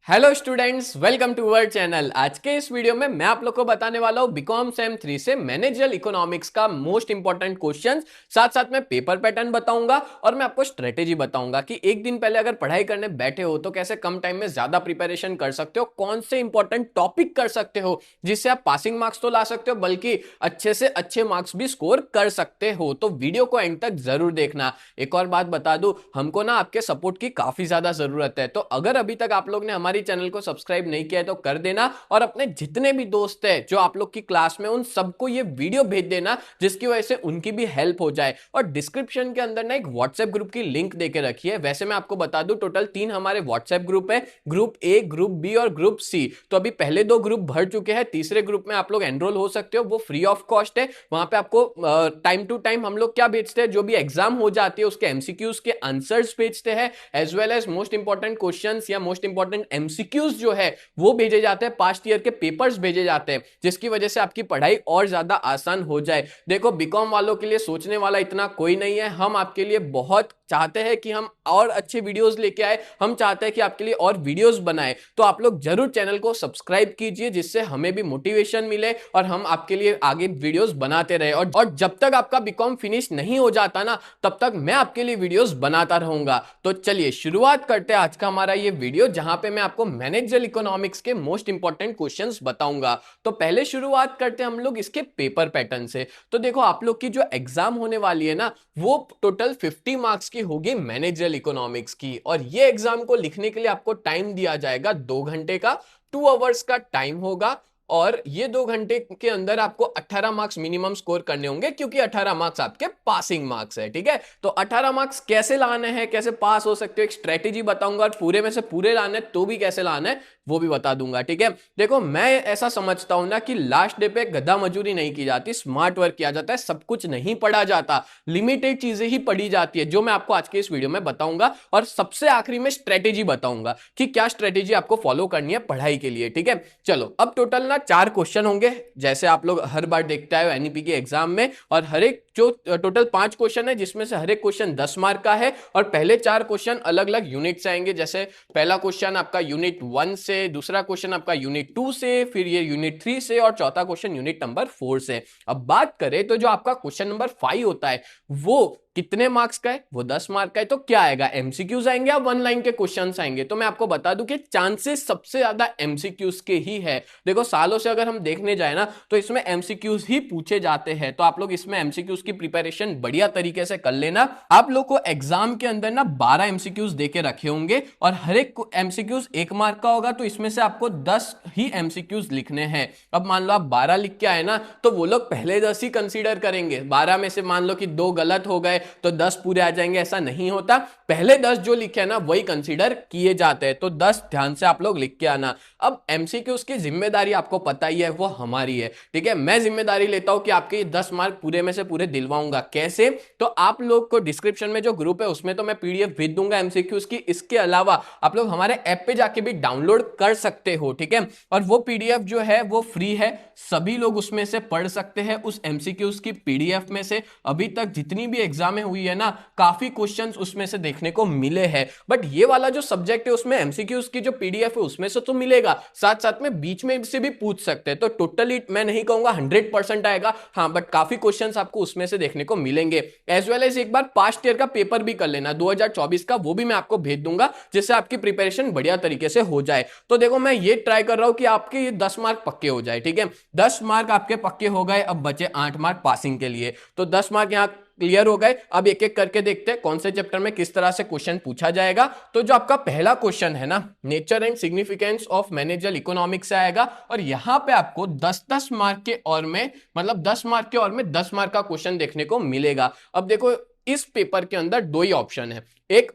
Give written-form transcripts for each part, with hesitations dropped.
Hello students, welcome to our channel. आज के इस वीडियो में मैं आप लोग को बताने वाला हूं बीकॉम सेम 3 से मैनेजरियल इकोनॉमिक्स का मोस्ट इंपॉर्टेंट क्वेश्चंस, साथ साथ में पेपर पैटर्न बताऊंगा और मैं आपको स्ट्रेटेजी बताऊंगा कि एक दिन पहले अगर पढ़ाई करने बैठे हो तो कैसे कम टाइम में ज्यादा प्रिपरेशन कर सकते हो, कौन से इंपॉर्टेंट टॉपिक कर सकते हो जिससे आप पासिंग मार्क्स तो ला सकते हो बल्कि अच्छे से अच्छे मार्क्स भी स्कोर कर सकते हो। तो वीडियो को एंड तक जरूर देखना। एक और बात बता दूं, हमको ना आपके सपोर्ट की काफी ज्यादा जरूरत है, तो अगर अभी तक आप लोग ने हमारी चैनल को सब्सक्राइब नहीं किया है तो कर देना और अपने जितने भी दोस्त हैं जो आप लोग की क्लास में उन सबको ये वीडियो भेज देना जिसकी वजह से उनकी भी हेल्प हो जाए। और डिस्क्रिप्शन के अंदर ना एक व्हाट्सएप ग्रुप की लिंक देके रखी है। वैसे मैं आपको बता दूं टोटल 3 हमारे व्हाट्सएप ग्रुप है, ग्रुप ए, ग्रुप बी और ग्रुप सी। तो अभी पहले 2 ग्रुप भर चुके हैं, तीसरे ग्रुप में आप लोग एनरोल हो सकते हो, वो फ्री ऑफ कॉस्ट है। वहां पे आपको टाइम टू टाइम हम लोग क्या भेजते हैं, जो भी एग्जाम हो जाती है उसके एमसीक्यूज के आंसर्स भेजते हैं, as well as most important questions या मोस्ट इंपॉर्टेंट एमसीक्यूज जो है वो भेजे जाते हैं, पास्ट ईयर के पेपर्स भेजे जाते हैं, जिसकी वजह से आपकी पढ़ाई और ज्यादा आसान हो जाए। देखो, बीकॉम वालों के लिए सोचने वाला इतना कोई नहीं है। हम आपके लिए बहुत चाहते हैं कि हम और अच्छे वीडियोस लेके आए, हम चाहते हैं कि आपके लिए और वीडियोस बनाए। तो आप लोग जरूर चैनल को सब्सक्राइब कीजिए जिससे हमें भी मोटिवेशन मिले और हम आपके लिए आगे वीडियोस बनाते रहे। और जब तक आपका बीकॉम फिनिश नहीं हो जाता ना, तब तक मैं आपके लिए वीडियोस बनाता रहूंगा। तो चलिए शुरुआत करते हैं आज का हमारा ये वीडियो, जहां पे मैं आपको मैनेजरियल इकोनॉमिक्स के मोस्ट इंपॉर्टेंट क्वेश्चंस बताऊंगा। तो पहले शुरुआत करते हैं हम लोग इसके पेपर पैटर्न से। तो देखो, आप लोग की जो एग्जाम होने वाली है ना, वो टोटल 50 मार्क्स की होगी मैनेजरियल इकोनॉमिक्स की, और ये एग्जाम को लिखने के लिए आपको टाइम दिया जाएगा 2 घंटे का, 2 आवर्स का टाइम होगा। और ये 2 घंटे के अंदर आपको 18 मार्क्स मिनिमम स्कोर करने होंगे, क्योंकि 18 मार्क्स आपके पासिंग मार्क्स है। ठीक है, तो 18 मार्क्स कैसे लाने हैं, कैसे पास हो सकते हो, एक स्ट्रेटेजी बताऊंगा, और पूरे में से पूरे लाने तो भी कैसे लाना है वो भी बता दूंगा। ठीक है, देखो, मैं ऐसा समझता हूं ना कि लास्ट डे पे गधा मजूरी नहीं की जाती, स्मार्ट वर्क किया जाता है। सब कुछ नहीं पढ़ा जाता, लिमिटेड चीजें ही पढ़ी जाती है, जो मैं आपको आज के इस वीडियो में बताऊंगा। और सबसे आखिरी में स्ट्रेटेजी बताऊंगा कि क्या स्ट्रेटेजी आपको फॉलो करनी है पढ़ाई के लिए। ठीक है, चलो, अब टोटल 4 क्वेश्चन होंगे, जैसे आप लोग हर बार देखते आए एनईपी के एग्जाम में। और हर एक जो टोटल 5 क्वेश्चन है, जिसमें से हर एक क्वेश्चन 10 मार्क का है, और पहले 4 क्वेश्चन अलग अलग यूनिट से आएंगे। जैसे पहला क्वेश्चन आपका यूनिट 1 से, दूसरा क्वेश्चन आपका यूनिट 2 से, फिर ये यूनिट 3 से, और चौथा क्वेश्चन यूनिट नंबर 4 से। अब बात करें तो जो आपका क्वेश्चन नंबर 5 होता है वो कितने मार्क्स का है, वो 10 मार्क का है। तो क्या आएगा, एमसीक्यूज आएंगे या 1 लाइन के क्वेश्चंस आएंगे। तो मैं आपको बता दूं कि चांसेस सबसे ज्यादा एमसीक्यूज के ही है। देखो, सालों से अगर हम देखने जाए ना, तो इसमें एमसीक्यूज ही पूछे जाते हैं। तो आप लोग इसमें एमसीक्यूज की प्रिपरेशन बढ़िया तरीके से कर लेना। आप लोग को एग्जाम के अंदर ना 12 एमसीक्यूज देके रखे होंगे, और हर एक एमसीक्यूज 1 मार्क का होगा। तो इसमें से आपको 10 ही एमसीक्यूज लिखने हैं। अब मान लो आप 12 लिख के आए ना, तो वो लोग पहले 10 ही कंसीडर करेंगे। 12 में से मान लो कि 2 गलत हो गए तो 10 पूरे आ जाएंगे, ऐसा नहीं होता। पहले 10 जो लिखे हैं ना, वही कंसीडर किए जाते हैं। तो 10 ध्यान से आप लोग लिख के आना। अब एमसीक्यूज की जिम्मेदारी आपको पता ही है, वो हमारी है। ठीक है, मैं जिम्मेदारी लेता हूं कि आपके 10 मार्क पूरे में से पूरे दिलवाऊंगा। कैसे, तो आप लोग को डिस्क्रिप्शन में जो ग्रुप है उसमें तो मैं पीडीएफ भेज दूंगा एमसीक्यूज की। इसके अलावा आप लोग हमारे ऐप पे जाके भी डाउनलोड कर सकते हो। ठीक है, और वो पीडीएफ जो है वो फ्री है, सभी लोग उसमें से पढ़ सकते हैं। उस एमसीक्यूज की पीडीएफ में से अभी तक जितनी भी एग्जामें हुई है ना, काफी क्वेश्चंस उसमें से देखने को मिले हैं। बट ये वाला जो सब्जेक्ट है उसमें एमसीक्यूज की जो पीडीएफ है उसमें से तो मिलेगा, साथ साथ में बीच में से भी पूछ सकते हैं। तो टोटली मैं नहीं कहूंगा 100% आएगा, हाँ, बट काफी क्वेश्चंस आपको उसमें से देखने को मिलेंगे। एज वेल एज एक बार पास्ट ईयर का पेपर भी कर लेना 2024 का, वो भी मैं आपको भेज दूंगा, जिससे आपकी प्रिपरेशन बढ़िया तरीके से हो जाए। तो देखो, मैं ये ट्राई कर रहा हूं कि आपके ये 10 मार्क पक्के हो जाए। ठीक है, 10 मार्क आपके पक्के हो गए, अब बचे 8 मार्क पासिंग के लिए। तो 10 मार्क यहां क्लियर हो गए। अब एक एक करके देखते हैं कौन से चैप्टर में किस तरह से क्वेश्चन पूछा जाएगा। तो जो आपका पहला क्वेश्चन है ना, nature and significance of managerial economics से आएगा, और यहां पे आपको 10-10 मार्क के और में, मतलब 10 मार्क के और में 10 मार्क का क्वेश्चन देखने को मिलेगा। अब देखो, इस पेपर के अंदर 2 ही ऑप्शन है, एक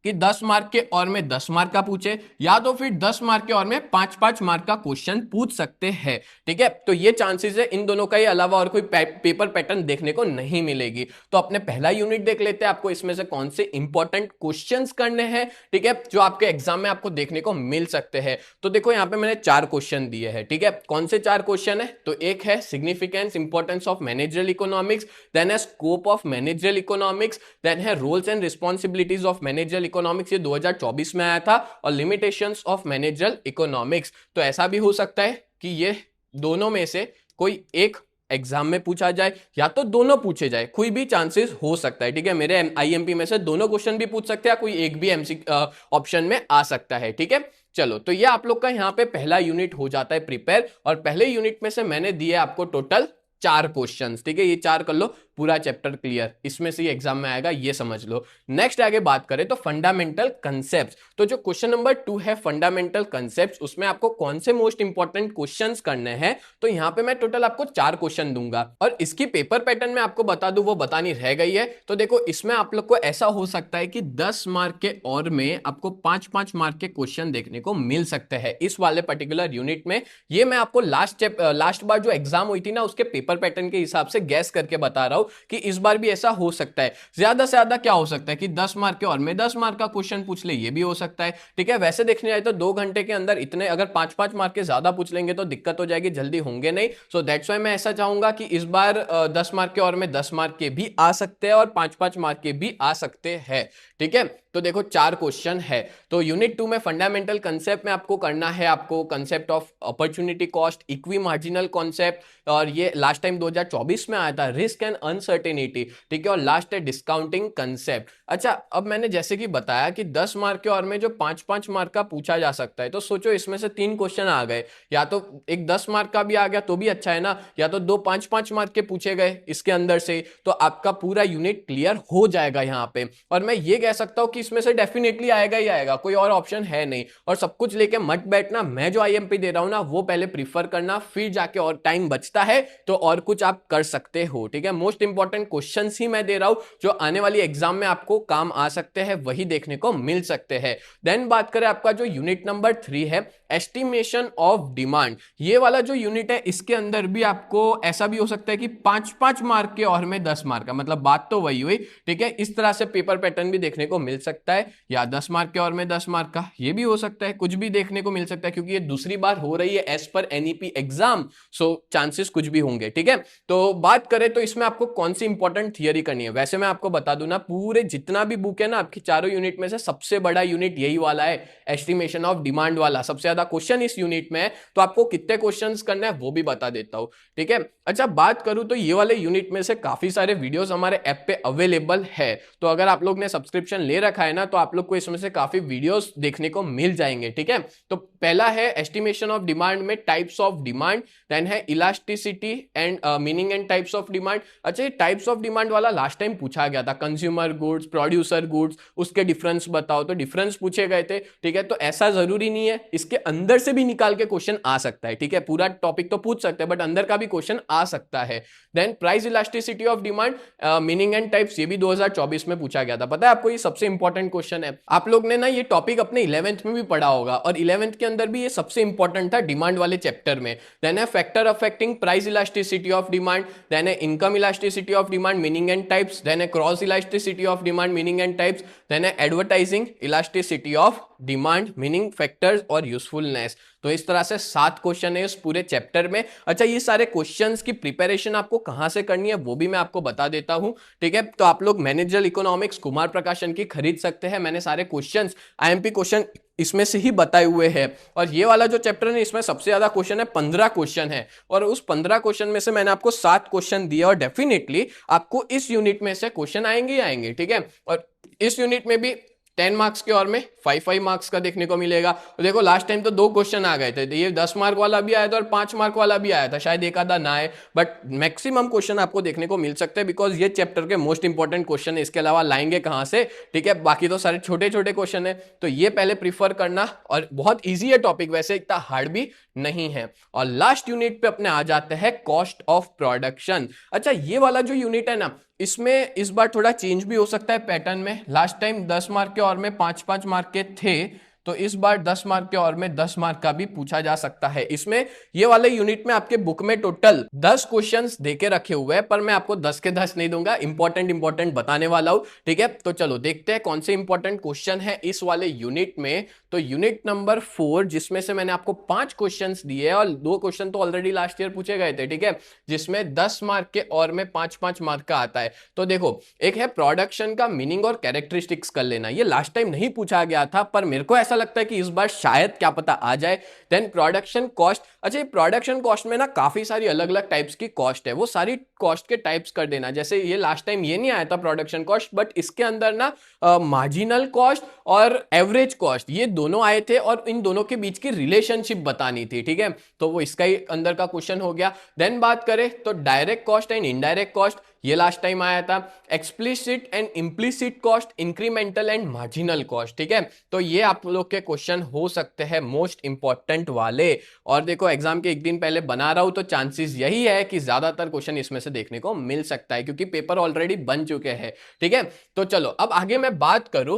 कि 10 मार्क के और में 10 मार्क का पूछे, या तो फिर 10 मार्क के और में 5-5 मार्क का क्वेश्चन पूछ सकते हैं। ठीक है, तो ये चांसेस है, इन दोनों का ही अलावा और कोई पेपर पैटर्न देखने को नहीं मिलेगी। तो अपने पहला यूनिट देख लेते हैं, आपको इसमें से कौन से इंपॉर्टेंट क्वेश्चंस करने हैं। ठीक है, जो आपके एग्जाम में आपको देखने को मिल सकते हैं। तो देखो, यहाँ पे मैंने 4 क्वेश्चन दिए हैं। ठीक है, कौन से 4 क्वेश्चन है, तो एक है significance importance of managerial economics, then है scope of managerial economics, then है roles and responsibilities of managerial economics ये 2024 में आया था, और लिमिटेशंस ऑफ मैनेजरल इकोनॉमिक्स। तो ऐसा भी हो सकता है कि ये दोनों में से कोई एक एग्जाम में पूछा जाए या तो दोनों पूछे जाए, कोई भी चांसेस हो सकता है। ठीक है, मेरे आईएमपी में से दोनों क्वेश्चन भी पूछ सकते हैं, कोई एक भी एमसी ऑप्शन में आ सकता है। ठीक है, चलो, तो ये आप लोग का यहाँ पे पहला यूनिट हो जाता है प्रिपेयर, और पहले यूनिट में से मैंने दिए आपको टोटल 4 क्वेश्चंस। ठीक है, ये 4 कर लो, पूरा चैप्टर क्लियर, इसमें से एग्जाम में आएगा, ये समझ लो। नेक्स्ट आगे बात करें तो फंडामेंटल कंसेप्ट। तो जो क्वेश्चन नंबर 2 है फंडामेंटल कंसेप्ट, उसमें आपको कौन से मोस्ट इंपॉर्टेंट क्वेश्चंस करने हैं, तो यहां पे मैं टोटल आपको 4 क्वेश्चन दूंगा, और इसकी पेपर पैटर्न में आपको बता दूं, वो बतानी रह गई है। तो देखो, इसमें आप लोग को ऐसा हो सकता है कि 10 मार्क के और में आपको 5-5 मार्क के क्वेश्चन देखने को मिल सकते हैं इस वाले पर्टिकुलर यूनिट में। ये मैं आपको लास्ट बार जो एग्जाम हुई थी ना, उसके पेपर पैटर्न के हिसाब से गैस करके बता रहा हूं कि इस बार भी ऐसा हो सकता है। ज्यादा से ज्यादा क्या हो सकता है कि 10 मार्क के और में 10 मार्क का क्वेश्चन पूछ ले, ये भी हो सकता है। ठीक है, वैसे देखने जाए तो 2 घंटे के अंदर इतने अगर 5-5 मार्क के ज्यादा पूछ लेंगे तो दिक्कत हो जाएगी, जल्दी होंगे नहीं। सो दैट्स वाई मैं ऐसा चाहूंगा कि इस बार 10 मार्क के और में 10 मार्क के भी आ सकते हैं और 5-5 मार्क के भी आ सकते हैं। ठीक है, तो देखो 4 क्वेश्चन है। तो यूनिट 2 में फंडामेंटल कंसेप्ट में आपको करना है, आपको concept of opportunity cost, equi marginal concept, और ये लास्ट टाइम 2024 में आया था, रिस्क एंड अनसर्टेनिटी। ठीक है, और लास्ट है डिस्काउंटिंग कंसेप्ट। अच्छा, अब मैंने जैसे कि बताया कि 10 मार्क के और में जो 5-5 मार्क का पूछा जा सकता है, तो सोचो इसमें से 3 क्वेश्चन आ गए, या तो एक 10 मार्क का भी आ गया तो भी अच्छा है ना, या तो 2 5-5 मार्क के पूछे गए इसके अंदर से, तो आपका पूरा यूनिट क्लियर हो जाएगा यहाँ पे। और मैं ये कह सकता हूं कि इसमें से डेफिनेटली आएगा ही आएगा, कोई और ऑप्शन है नहीं। और सब कुछ लेके मत बैठना, मैं जो आईएमपी दे रहा हूं ना वो पहले प्रीफर करना, फिर जाके और टाइम बचता है तो और कुछ आप कर सकते हो। ठीक है, मोस्ट इंपॉर्टेंट क्वेश्चंस ही मैं दे रहा हूं जो आने वाली एग्जाम में आपको काम आ सकते हैं, वही देखने को मिल सकते हैं। देन बात करें आपका जो यूनिट नंबर 3 है, एस्टिमेशन ऑफ डिमांड। ये वाला जो यूनिट है, इसके अंदर भी आपको ऐसा भी हो सकता है कि 5-5 मार्क के और में 10 मार्क का, मतलब बात तो वही हुई। ठीक है, इस तरह से पेपर पैटर्न भी देखने को मिल सकता है, या 10 मार्क के और में 10 मार्क का, ये भी हो सकता है, कुछ भी देखने को मिल सकता है, क्योंकि ये दूसरी बार हो रही है as per NEP exam, so chances कुछ भी होंगे। ठीक है, तो बात करें तो इसमें आपको कौन सी इंपॉर्टेंट थियरी करनी है। वैसे मैं आपको बता दूं ना, पूरे जितना भी बुक है ना आपकी चारों यूनिट में से सबसे बड़ा यूनिट यही वाला है, एस्टिमेशन ऑफ डिमांड वाला, सबसे ज्यादा क्वेश्चन इस यूनिट में है। तो आपको कितने क्वेश्चंस करना है वो भी बता देता हूं। ठीक है, अच्छा बात करूं तो ये वाले यूनिट में से काफी सारे वीडियोस हमारे ऐप पे अवेलेबल है, तो अगर आप लोग ने सब्सक्रिप्शन ले रखा है ना, तो आप लोग को इसमें से काफी वीडियोस देखने को मिल जाएंगे। ठीक है, तो पहला है एस्टिमेशन ऑफ डिमांड में टाइप्स ऑफ डिमांड, देन है elasticity and meaning and types of demand. अच्छा, ये टाइप्स ऑफ डिमांड वाला लास्ट टाइम पूछा गया था, कंज्यूमर गुड्स, प्रोड्यूसर गुड्स, उसके डिफरेंस बताओ, तो डिफरेंस पूछे गए थे। ठीक है, तो ऐसा जरूरी नहीं है, इसके अंदर से भी निकाल के क्वेश्चन आ सकता है। ठीक है, पूरा टॉपिक तो पूछ सकते हैं बट अंदर का भी क्वेश्चन आ सकता है। Then price elasticity of demand, meaning and types, ये भी 2024 में पूछा गया था। पता है आपको, ये सबसे इंपॉर्टेंट क्वेश्चन है। आप लोग ने ना ये टॉपिक अपने 11th में भी पढ़ा होगा, और 11th के अंदर भी ये सबसे इंपॉर्टेंट था डिमांड वाले चैप्टर में। देन है factor affecting price elasticity of demand, then है income elasticity of demand, meaning and types, then है cross elasticity of demand, meaning and types, then है advertising elasticity of demand, meaning, factors और usefulness. तो इस तरह से 7 question है उस पूरे चैप्टर में। अच्छा, ये सारे क्वेश्चंस की प्रिपरेशन आपको कहां से करनी है वो भी मैं आपको बता देता हूं। ठीक है, तो आप लोग मैनेजरल इकोनॉमिक्स कुमार प्रकाशन की खरीद सकते हैं, मैंने सारे क्वेश्चंस आईएमपी क्वेश्चन इसमें से ही बताए हुए हैं। और ये वाला जो चैप्टर है इसमें सबसे ज्यादा क्वेश्चन है, 15 क्वेश्चन है, और उस 15 क्वेश्चन में से मैंने आपको 7 क्वेश्चन दिए, और डेफिनेटली आपको इस यूनिट में से क्वेश्चन आएंगे ही आएंगे। ठीक है, और इस यूनिट में भी 10 मार्क्स के और में 5-5 मार्क्स का देखने को मिलेगा। तो देखो लास्ट टाइम तो 2 क्वेश्चन आ गए थे, ये 10 मार्क वाला भी आया था और 5 मार्क वाला भी आया था, शायद एक आधा ना आए, बट मैक्सिमम क्वेश्चन आपको देखने को मिल सकते हैं, बिकॉज ये चैप्टर के मोस्ट इंपॉर्टेंट क्वेश्चन है। इसके अलावा लाएंगे कहां से? ठीक है, बाकी तो सारे छोटे छोटे क्वेश्चन है, तो ये पहले प्रीफर करना, और बहुत ईजी है टॉपिक, वैसे इतना हार्ड भी नहीं है। और लास्ट यूनिट पे अपने आ जाते हैं कॉस्ट ऑफ प्रोडक्शन। अच्छा, ये वाला जो यूनिट है ना, इसमें इस बार थोड़ा चेंज भी हो सकता है पैटर्न में। लास्ट टाइम 10 मार्क के और में 5-5 मार्क के थे, तो इस बार 10 मार्क के और में 10 मार्क का भी पूछा जा सकता है। इसमें ये वाले यूनिट में आपके बुक में टोटल 10 क्वेश्चंस देके रखे हुए हैं, पर मैं आपको 10 के 10 नहीं दूंगा, इंपॉर्टेंट बताने वाला हूं। ठीक है, तो चलो देखते हैं कौन से इंपॉर्टेंट क्वेश्चन है इस वाले यूनिट में। तो यूनिट नंबर 4, जिसमें से मैंने आपको 5 क्वेश्चंस दिए और 2 क्वेश्चन तो ऑलरेडी लास्ट ईयर पूछे गए थे। ठीक है, जिसमें 10 मार्क के और में 5-5 मार्क का आता है। तो देखो, एक है प्रोडक्शन का मीनिंग और कैरेक्टरिस्टिक्स कर लेना, ये लास्ट टाइम नहीं पूछा गया था, पर मेरे को ऐसा लगता है कि इस बार शायद क्या पता आ जाए। Then production cost. अच्छा, ये प्रोडक्शन कॉस्ट में ना काफी सारी अलग अलग टाइप्स की कॉस्ट है, वो सारी कॉस्ट के टाइप्स कर देना। जैसे ये लास्ट टाइम ये नहीं आया था प्रोडक्शन कॉस्ट, बट इसके अंदर ना मार्जिनल कॉस्ट और एवरेज कॉस्ट ये दोनों आए थे और इन दोनों के बीच की रिलेशनशिप बतानी थी। ठीक है, तो वो इसका ही अंदर का क्वेश्चन हो गया। देन बात करें तो direct cost and indirect cost, ये लास्ट टाइम आया था। Explicit and implicit cost, incremental and marginal cost. ठीक है, तो ये आप लोग के क्वेश्चन हो सकते हैं मोस्ट इंपॉर्टेंट वाले। और देखो, एग्जाम के एक दिन पहले बना रहा हूं तो चांसेस यही है कि ज्यादातर क्वेश्चन इसमें से देखने को मिल सकता है, क्योंकि पेपर ऑलरेडी बन चुके हैं। ठीक है, तो चलो अब आगे मैं बात करूं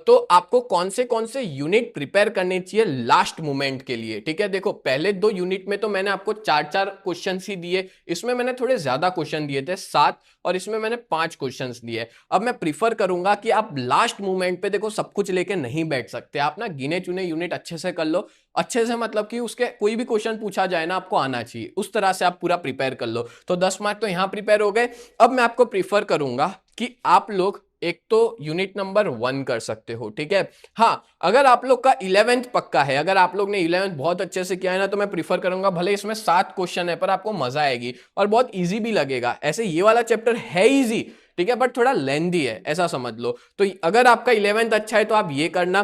तो आपको कौन से यूनिट प्रिपेयर करने चाहिए लास्ट मोमेंट के लिए। ठीक है, देखो पहले 2 यूनिट में तो मैंने आपको 4-4 क्वेश्चन ही दिए, इसमें मैंने थोड़े ज्यादा क्वेश्चन दिए थे 7, और इसमें मैंने 5 क्वेश्चंस दिए। अब मैं प्रीफर करूंगा कि आप लास्ट मोमेंट पे, देखो सब कुछ लेके नहीं बैठ सकते आप ना, गिने चुने यूनिट अच्छे से कर लो। अच्छे से मतलब कि उसके कोई भी क्वेश्चन पूछा जाए ना आपको आना चाहिए, उस तरह से आप पूरा प्रिपेयर कर लो। तो 10 मार्क तो यहां प्रिपेयर हो गए। अब मैं आपको प्रीफर करूंगा कि आप लोग एक तो यूनिट नंबर 1 कर सकते हो। ठीक है, हाँ अगर आप लोग का 11th पक्का है, अगर आप लोग ने 11th बहुत अच्छे से किया है ना, तो मैं प्रीफर करूंगा, भले इसमें 7 क्वेश्चन है पर आपको मजा आएगी और बहुत इजी भी लगेगा। ऐसे ये वाला चैप्टर है इजी, ठीक है, बट थोड़ा लेंदी है, ऐसा समझ लो। तो अगर आपका 11th अच्छा है तो आप ये करना,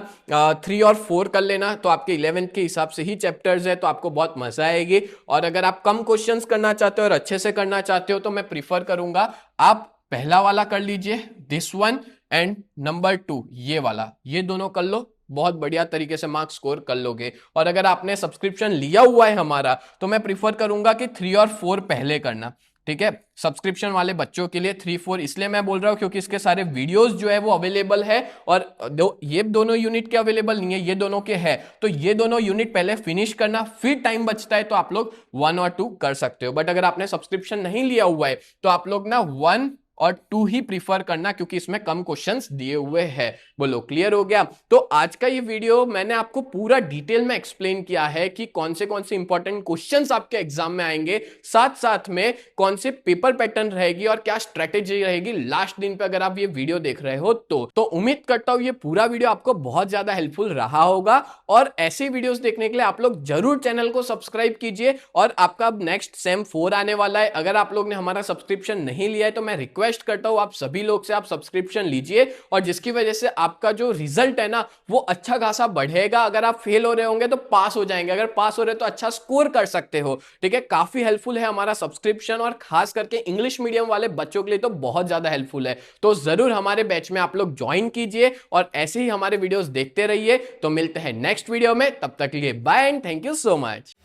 3 और 4 कर लेना, तो आपके 11th के हिसाब से ही चैप्टर्स है, तो आपको बहुत मजा आएगी। और अगर आप कम क्वेश्चंस करना चाहते हो और अच्छे से करना चाहते हो तो मैं प्रीफर करूंगा आप पहला वाला कर लीजिए, दिस वन, एंड नंबर 2 ये वाला, ये दोनों कर लो, बहुत बढ़िया तरीके से मार्क्स स्कोर कर लोगे। और अगर आपने सब्सक्रिप्शन लिया हुआ है हमारा, तो मैं प्रीफर करूंगा कि 3 और 4 पहले करना। ठीक है, सब्सक्रिप्शन वाले बच्चों के लिए 3-4 इसलिए मैं बोल रहा हूं क्योंकि इसके सारे वीडियोस जो है वो अवेलेबल है, और ये दोनों यूनिट के अवेलेबल नहीं है, ये दोनों के है। तो ये दोनों यूनिट पहले फिनिश करना, फिर टाइम बचता है तो आप लोग 1 और 2 कर सकते हो। बट अगर आपने सब्सक्रिप्शन नहीं लिया हुआ है तो आप लोग ना 1 और 2 ही प्रीफर करना, क्योंकि इसमें कम क्वेश्चंस दिए हुए हैं। बोलो क्लियर हो गया? तो आज का ये वीडियो मैंने आपको पूरा डिटेल में एक्सप्लेन किया है कि कौन से इंपॉर्टेंट क्वेश्चंस आपके एग्जाम में आएंगे, साथ साथ में कौन से पेपर पैटर्न रहेगी और क्या स्ट्रेटेजी रहेगी लास्ट दिन पे अगर आप ये वीडियो देख रहे हो तो उम्मीद करता हूं ये पूरा वीडियो आपको बहुत ज्यादा हेल्पफुल रहा होगा। और ऐसे वीडियोस देखने के लिए आप लोग जरूर चैनल को सब्सक्राइब कीजिए। और आपका नेक्स्ट सेम 4 आने वाला है, अगर आप लोग ने हमारा सब्सक्रिप्शन नहीं लिया है तो मैं रिक्वेस्ट करता हूं आप सभी लोग से आप सब्सक्रिप्शन लीजिए, और जिसकी वजह से आपका जो रिजल्ट है ना वो अच्छा खासा बढ़ेगा। अगर आप फेल हो रहे होंगे तो पास हो जाएंगे, अगर पास हो रहे तो अच्छा स्कोर कर सकते हो। ठीक है, काफी हेल्पफुल है हमारा सब्सक्रिप्शन, और खास करके इंग्लिश मीडियम वाले बच्चों के लिए तो बहुत ज्यादा हेल्पफुल है। तो जरूर हमारे बैच में आप लोग ज्वाइन कीजिए और ऐसे ही हमारे वीडियोस देखते रहिए। तो मिलते हैं नेक्स्ट वीडियो में, तब तक के लिए bye and thank you so much.